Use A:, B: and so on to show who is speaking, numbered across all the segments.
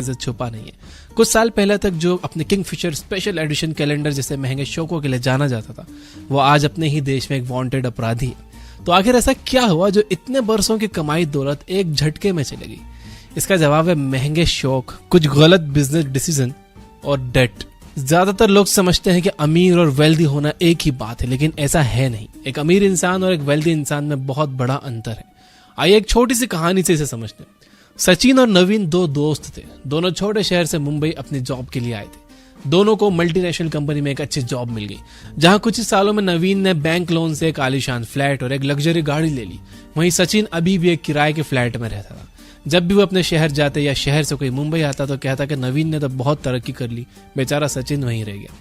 A: से छुपा नहीं है। कुछ साल पहले तक जो अपने किंगफिशर स्पेशल एडिशन कैलेंडर जैसे महंगे शौकों के लिए जाना जाता था, वो आज अपने ही देश में एक वांटेड अपराधी है। तो आखिर ऐसा क्या हुआ जो इतने बरसों की कमाई दौलत एक झटके में चली गई? इसका जवाब है महंगे शौक, कुछ गलत बिजनेस डिसीजन और डेट। ज्यादातर लोग समझते हैं कि अमीर और वेल्दी होना एक ही बात है, लेकिन ऐसा है नहीं। एक अमीर इंसान और एक वेल्दी इंसान में बहुत बड़ा अंतर है। आइए एक छोटी सी कहानी से इसे समझते हैं। सचिन और नवीन दो दोस्त थे। दोनों छोटे शहर से मुंबई अपनी जॉब के लिए आए थे। दोनों को मल्टीनेशनल कंपनी में एक अच्छी जॉब मिल गई, जहां कुछ ही सालों में नवीन ने बैंक लोन से एक आलीशान फ्लैट और एक लग्जरी गाड़ी ले ली। वहीं सचिन अभी भी एक किराए के फ्लैट में रहता था। जब भी वो अपने शहर जाते या शहर से कोई मुंबई आता तो कहता कि नवीन ने तो बहुत तरक्की कर ली, बेचारा सचिन वहीं रह गया।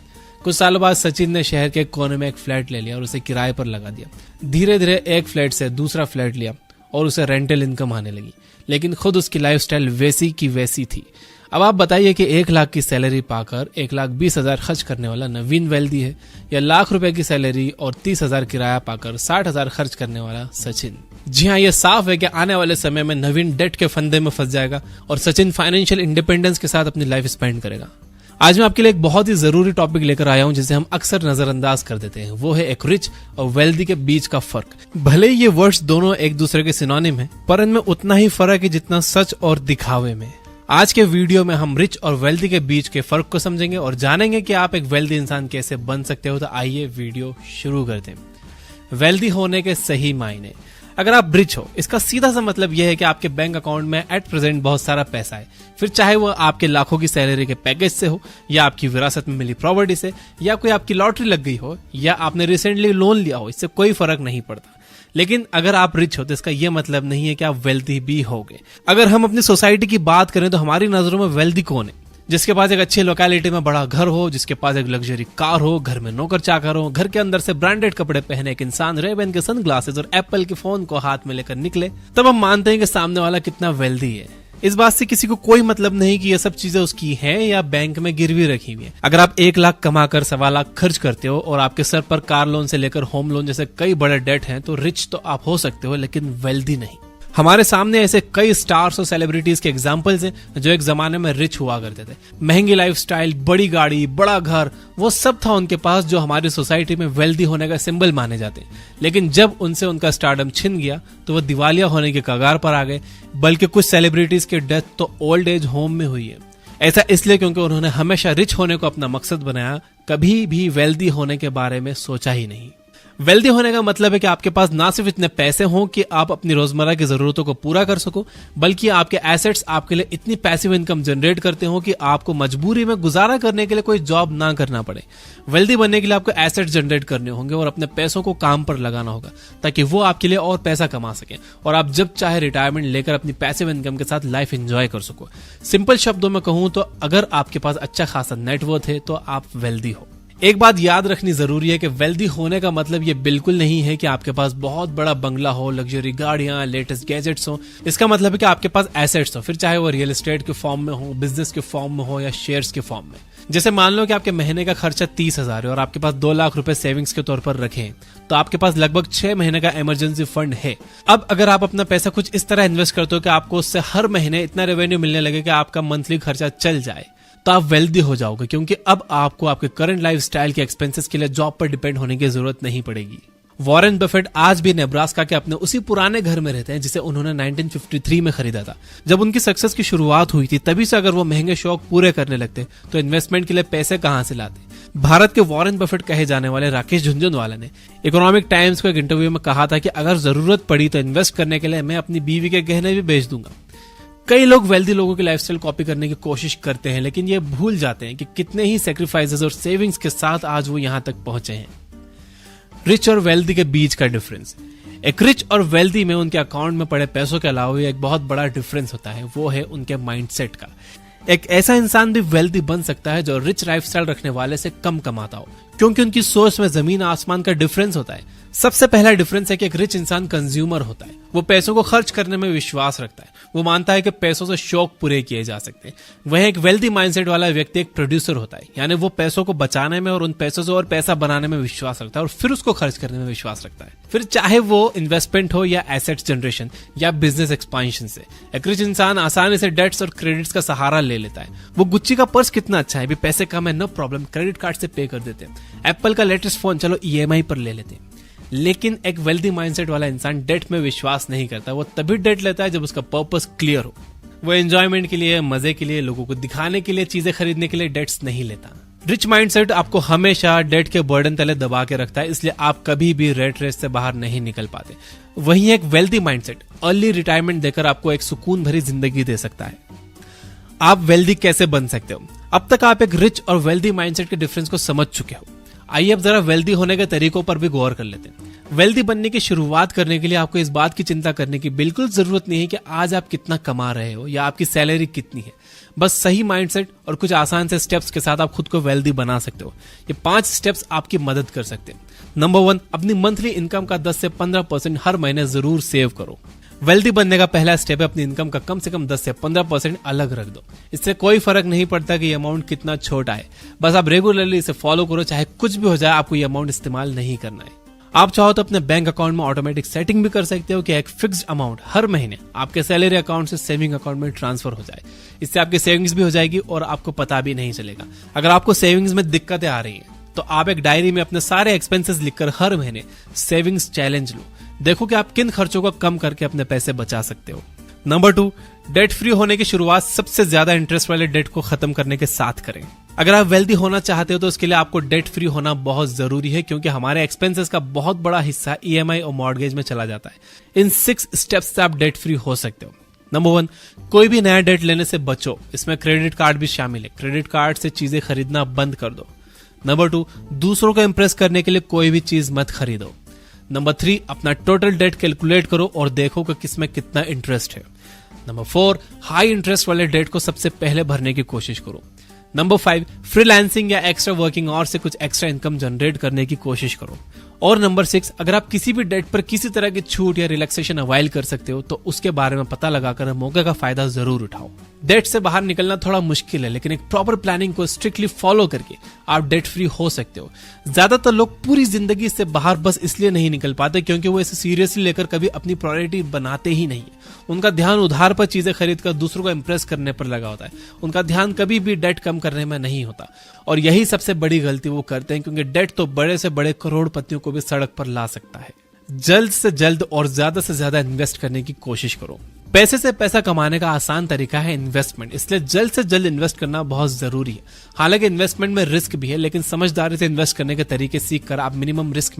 A: कुछ सालों बाद सचिन ने शहर के कोने में एक फ्लैट ले लिया और उसे किराए पर लगा दिया। धीरे धीरे एक फ्लैट से दूसरा फ्लैट लिया और उसे रेंटल इनकम आने लगी, लेकिन खुद उसकी लाइफस्टाइल वैसी की वैसी थी। अब आप बताइए कि 1 लाख की सैलरी पाकर 1,20,000 खर्च करने वाला नवीन वेल्दी है, या ₹1,00,000 की सैलरी और 30,000 किराया पाकर 60,000 खर्च करने वाला सचिन? जी हाँ, ये साफ है कि आने वाले समय में नवीन डेट के फंदे में फंस जाएगा और सचिन फाइनेंशियल इंडिपेंडेंस के साथ अपनी लाइफ स्पेंड करेगा। आज मैं आपके लिए एक बहुत ही जरूरी टॉपिक लेकर आया हूं जिसे हम अक्सर नजरअंदाज कर देते हैं। वो है एक रिच और वेल्दी के बीच का फर्क। भले ही ये वर्ड्स दोनों एक दूसरे के सिनोनिम है, पर इनमें उतना ही फर्क है जितना सच और दिखावे में। आज के वीडियो में हम रिच और वेल्दी के बीच के फर्क को समझेंगे और जानेंगे कि आप एक वेल्दी इंसान कैसे बन सकते हो। तो आइए वीडियो शुरू करते हैं। वेल्दी होने के सही मायने। अगर आप रिच हो, इसका सीधा सा मतलब यह है कि आपके बैंक अकाउंट में एट प्रेजेंट बहुत सारा पैसा है। फिर चाहे वो आपके लाखों की सैलरी के पैकेज से हो, या आपकी विरासत में मिली प्रॉपर्टी से, या कोई आपकी लॉटरी लग गई हो, या आपने रिसेंटली लोन लिया हो, इससे कोई फर्क नहीं पड़ता। लेकिन अगर आप रिच हो तो इसका यह मतलब नहीं है कि आप वेल्दी भी होगे। अगर हम अपनी सोसाइटी की बात करें तो हमारी नजरों में वेल्दी कौन है? जिसके पास एक अच्छी लोकेलिटी में बड़ा घर हो, जिसके पास एक लग्जरी कार हो, घर में नौकर चाकर हो, घर के अंदर से ब्रांडेड कपड़े पहने एक इंसान रेबन के सनग्लासेस और एप्पल के फोन को हाथ में लेकर निकले, तब हम मानते हैं कि सामने वाला कितना वेल्दी है। इस बात से किसी को कोई मतलब नहीं कि ये सब चीजें उसकी हैं या बैंक में गिरवी रखी हुई है। अगर आप 1 लाख कमाकर 1.25 लाख खर्च करते हो और आपके सर पर कार लोन से लेकर होम लोन जैसे कई बड़े डेट हैं, तो रिच तो आप हो सकते हो, लेकिन वेल्दी नहीं। हमारे सामने ऐसे कई स्टार्स और सेलिब्रिटीज के एग्जाम्पल्स हैं जो एक जमाने में रिच हुआ करते थे। महंगी लाइफस्टाइल, बड़ी गाड़ी, बड़ा घर, वो सब था उनके पास जो हमारी सोसाइटी में वेल्दी होने का सिंबल माने जाते हैं। लेकिन जब उनसे उनका स्टारडम छिन गया तो वो दिवालिया होने के कगार पर आ गए। बल्कि कुछ सेलिब्रिटीज की डेथ तो ओल्ड एज होम में हुई है। ऐसा इसलिए क्योंकि उन्होंने हमेशा रिच होने को अपना मकसद बनाया, कभी भी वेल्दी होने के बारे में सोचा ही नहीं। वेल्दी होने का मतलब है कि आपके पास ना सिर्फ इतने पैसे हों कि आप अपनी रोजमर्रा की जरूरतों को पूरा कर सको, बल्कि आपके एसेट्स आपके लिए इतनी पैसिव इनकम जनरेट करते हो कि आपको मजबूरी में गुजारा करने के लिए कोई जॉब ना करना पड़े। वेल्दी बनने के लिए आपको एसेट्स जनरेट करने होंगे और अपने पैसों को काम पर लगाना होगा, ताकि वो आपके लिए और पैसा कमा सके और आप जब चाहे रिटायरमेंट लेकर अपनी पैसिव इनकम के साथ लाइफ एंजॉय कर सको। सिंपल शब्दों में कहूं तो अगर आपके पास अच्छा खासा नेटवर्थ है तो आप वेल्दी हो। एक बात याद रखनी जरूरी है कि वेल्दी होने का मतलब ये बिल्कुल नहीं है कि आपके पास बहुत बड़ा बंगला हो, लग्जरी गाड़ियां, लेटेस्ट गैजेट्स हो। इसका मतलब है कि आपके पास एसेट्स हो, फिर चाहे वो रियल एस्टेट के फॉर्म में हो, बिजनेस के फॉर्म में हो या शेयर्स के फॉर्म में। जैसे मान लो कि आपके महीने का खर्चा 30,000 है और आपके पास 2 लाख रुपए सेविंग्स के तौर पर रखे हैं, तो आपके पास लगभग 6 महीने का इमरजेंसी फंड है। अब अगर आप अपना पैसा कुछ इस तरह इन्वेस्ट करते हो कि आपको उससे हर महीने इतना रेवेन्यू मिलने लगे कि आपका मंथली खर्चा चल जाए, तो आप वेल्दी हो जाओगे, क्योंकि अब आपको आपके करंट लाइफस्टाइल के एक्सपेंसेस के लिए जॉब पर डिपेंड होने की जरूरत नहीं पड़ेगी। वॉरेन बफेट आज भी नेब्रास्का के अपने उसी पुराने घर में रहते हैं जिसे उन्होंने 1953 में खरीदा था। जब उनकी सक्सेस की शुरुआत हुई थी, तभी से अगर वो महंगे शौक पूरे करने लगते तो इन्वेस्टमेंट के लिए पैसे कहां से लाते? भारत के वॉरेन बफेट कहे जाने वाले राकेश झुनझुनवाला ने इकोनॉमिक टाइम्स को एक इंटरव्यू में कहा था कि अगर जरूरत पड़ी तो इन्वेस्ट करने के लिए मैं अपनी बीवी के गहने भी बेच दूंगा। कई लोग वेल्दी लोगों की लाइफस्टाइल कॉपी करने की कोशिश करते हैं, लेकिन ये भूल जाते हैं कि कितने ही सेक्रीफाइसेस और सेविंग्स के साथ आज वो यहां तक पहुंचे हैं। रिच और वेल्दी के बीच का डिफरेंस। एक रिच और वेल्दी में उनके अकाउंट में पड़े पैसों के अलावा एक बहुत बड़ा डिफरेंस होता है, वो है उनके माइंडसेट का। एक ऐसा इंसान भी वेल्दी बन सकता है जो रिच लाइफस्टाइल रखने वाले से कम कमाता हो, क्योंकि उनकी सोच में जमीन आसमान का डिफरेंस होता है। सबसे पहला डिफरेंस है कि एक रिच इंसान कंज्यूमर होता है, वो पैसों को खर्च करने में विश्वास रखता है, वो मानता है कि पैसों से शौक पूरे किए जा सकते हैं। वहीं एक वेल्दी माइंडसेट वाला व्यक्ति एक प्रोड्यूसर होता है, यानी वो पैसों को बचाने में और उन पैसों से और पैसा बनाने में विश्वास रखता है और फिर उसको खर्च करने में विश्वास रखता है, फिर चाहे वो इन्वेस्टमेंट हो या एसेट्स जनरेशन या बिजनेस एक्सपांशन से। एक रिच इंसान आसानी से डेट्स और क्रेडिट्स का सहारा ले लेता है। वो गुच्ची का पर्स कितना अच्छा है, भी पैसे कम है, नो प्रॉब्लम, क्रेडिट कार्ड से पे कर देते हैं। एप्पल का लेटेस्ट फोन चलो EMI पर ले लेते हैं। लेकिन एक वेल्दी माइंडसेट वाला इंसान डेट में विश्वास नहीं करता। वो तभी डेट लेता है जब उसका पर्पस क्लियर हो। वो एंजॉयमेंट के लिए, मजे के लिए, लोगों को दिखाने के लिए, चीजें खरीदने के लिए डेट्स नहीं लेता। रिच माइंडसेट आपको हमेशा डेट के बर्डन तले दबा के रखता है, इसलिए आप कभी भी रेट रेस से बाहर नहीं निकल पाते। वहीं एक वेल्दी माइंडसेट अर्ली रिटायरमेंट देकर आपको एक सुकून भरी जिंदगी दे सकता है। आप वेल्दी कैसे बन सकते हो? अब तक आप एक रिच और वेल्दी माइंडसेट के डिफरेंस को समझ चुके हो। आइए अब जरा वेल्दी होने के तरीकों पर भी गौर कर लेते हैं। वेल्दी बनने की शुरुआत करने के लिए आपको इस बात की चिंता करने की बिल्कुल जरूरत नहीं है कि आज आप कितना कमा रहे हो या आपकी सैलरी कितनी है। बस सही माइंडसेट और कुछ आसान से स्टेप्स के साथ आप खुद को वेल्दी बना सकते हो। ये 5 स्टेप्स आपकी मदद कर सकते हैं। नंबर 1, अपनी मंथली इनकम का 10 से 15% हर महीने जरूर सेव करो। वेल्दी बनने का पहला स्टेप है अपनी इनकम का कम से कम 10 से 15% अलग रख दो। इससे कोई फर्क नहीं पड़ता कि ये अमाउंट कितना छोटा है, बस आप रेगुलरली इसे फॉलो करो। चाहे कुछ भी हो जाए, आपको ये अमाउंट इस्तेमाल नहीं करना है। आप चाहो तो अपने बैंक अकाउंट में ऑटोमेटिक सेटिंग भी कर सकते हो कि एक फिक्स्ड अमाउंट हर महीने आपके सैलरी अकाउंट से सेविंग अकाउंट में ट्रांसफर हो जाए। इससे आपकी सेविंग्स भी हो जाएगी और आपको पता भी नहीं चलेगा। अगर आपको सेविंग्स में दिक्कतें आ रही हैं तो आप एक डायरी में अपने सारे एक्सपेंसेस लिखकर हर महीने सेविंग्स चैलेंज लो। देखो कि आप किन खर्चों को कम करके अपने पैसे बचा सकते हो। नंबर 2, डेट फ्री होने की शुरुआत सबसे ज्यादा इंटरेस्ट वाले डेट को खत्म करने के साथ करें। अगर आप वेल्दी होना चाहते हो तो उसके लिए आपको डेट फ्री होना बहुत जरूरी है, क्योंकि हमारे एक्सपेंसेस का बहुत बड़ा हिस्सा EMI और मॉर्गेज में चला जाता है। इन 6 स्टेप्स से आप डेट फ्री हो सकते हो। नंबर 1, कोई भी नया डेट लेने से बचो। इसमें क्रेडिट कार्ड भी शामिल है। क्रेडिट कार्ड से चीजें खरीदना बंद कर दो। नंबर 2, दूसरों को इंप्रेस करने के लिए कोई भी चीज मत खरीदो। नंबर 3, अपना टोटल डेट कैलकुलेट करो और देखो कि किसमें कितना इंटरेस्ट है। नंबर 4, हाई इंटरेस्ट वाले डेट को सबसे पहले भरने की कोशिश करो। नंबर 5, फ्रीलांसिंग या एक्स्ट्रा वर्किंग और से कुछ एक्स्ट्रा इनकम जनरेट करने की कोशिश करो। और नंबर 6, अगर आप किसी भी डेट पर किसी तरह की छूट या रिलैक्सेशन अवाइल कर सकते हो तो उसके बारे में पता लगाकर मौके का फायदा जरूर उठाओ। डेट से बाहर निकलना थोड़ा मुश्किल है, लेकिन एक प्रॉपर प्लानिंग को स्ट्रिक्टली फॉलो करके आप डेट फ्री हो सकते हो। ज्यादातर लोग पूरी जिंदगी से बाहर बस इसलिए नहीं निकल पाते क्योंकि वो इसे सीरियसली लेकर कभी अपनी प्रायोरिटी बनाते ही नहीं है। उनका ध्यान उधार पर चीजें खरीद कर दूसरों को इंप्रेस करने पर लगा होता है। उनका ध्यान कभी भी डेट कम करने में नहीं होता, और यही सबसे बड़ी गलती वो करते हैं, क्योंकि डेट तो बड़े से बड़े करोड़पतियों को भी सड़क पर ला सकता है। जल्द से जल्द और ज्यादा से ज्यादा इन्वेस्ट करने की कोशिश करो। पैसे से पैसा कमाने का आसान तरीका है इन्वेस्टमेंट, इसलिए जल्द से जल्द इन्वेस्ट करना बहुत जरूरी है। हालांकि इन्वेस्टमेंट में रिस्क भी है, लेकिन समझदारी से इन्वेस्ट करने के तरीके सीख कर आप मिनिमम रिस्क